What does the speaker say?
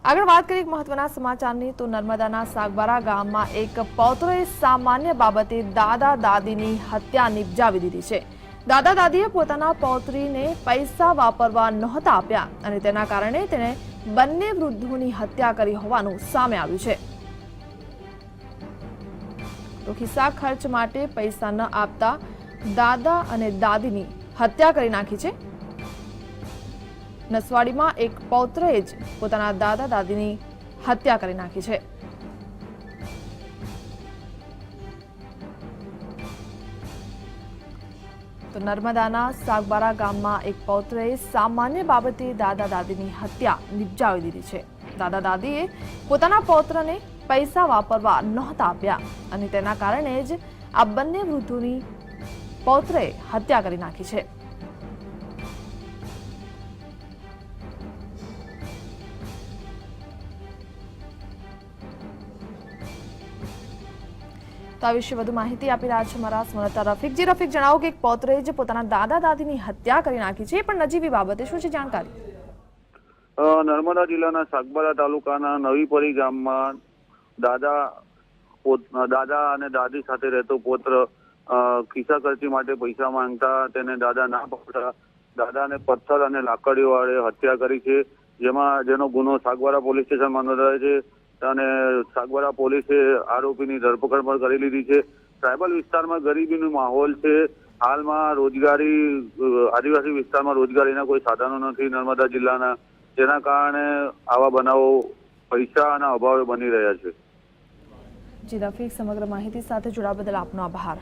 આગળ વાત કરીએ મહત્વના સમાચારની તો નર્મદાના સાગબારા ગામમાં એક પૌત્રએ સામાન્ય બાબતે દાદા દાદીની હત્યા નિપજાવી દીધી છે। દાદા દાદીએ પોતાના પૌત્રીને પૈસા વાપરવા નહોતા આપ્યા અને તેના કારણે તેણે બંને વૃદ્ધોની હત્યા કરી હોવાનું સામે આવ્યું છે। તો ખિસ્સા ખર્ચ માટે પૈસા ન આપતા દાદા અને દાદીની હત્યા કરી નાખી છે। નસવાડીમાં એક પૌત્રએ જ પોતાના દાદા દાદીની હત્યા કરી નાખી છે। તો નર્મદાના સાગબારા ગામમાં એક પૌત્રએ સામાન્ય બાબતે દાદા દાદીની હત્યા નિપજાવી દીધી છે। દાદા દાદીએ પોતાના પૌત્રને પૈસા વાપરવા નહોતા આપ્યા અને તેના કારણે જ આ બંને વૃદ્ધોની પૌત્રએ હત્યા કરી નાખી છે। તો આ વિશે વધુ માહિતી આપી રહ્યા છે મારા સંવાદદાતા રફીક। રફીક, જણાવો કે એક પૌત્રએ જ પોતાના દાદા દાદીની હત્યા કરી નાખી છે, પણ નજીવી બાબતે શું છે જાણકારી? નર્મદા જિલ્લાના સાગબારા તાલુકાના નવીપરી ગામમાં દાદા અને દાદી સાથે રહેતો પૌત્ર ખિસ્સા ખર્ચી માટે પૈસા માંગતા તેને દાદા ના પાડતા દાદાને પથ્થર અને લાકડીઓ વડે હત્યા કરી છે, જેનો ગુનો સાગબારા પોલીસ સ્ટેશનમાં નોંધાયો છે અને સાગબારા પોલીસે આરોપીની ધરપકડ પણ કરી લીધી છે। ટ્રાયબલ વિસ્તારમાં ગરીબીનો માહોલ છે। હાલમાં આદિવાસી વિસ્તારમાં રોજગારીના કોઈ સાધનો નથી નર્મદા જિલ્લાના, જેના કારણે આવા બનાવો પૈસાના અભાવે બની રહ્યા છે। જી રફીક, સમગ્ર માહિતી સાથે જોડાવા બદલ આપનો આભાર।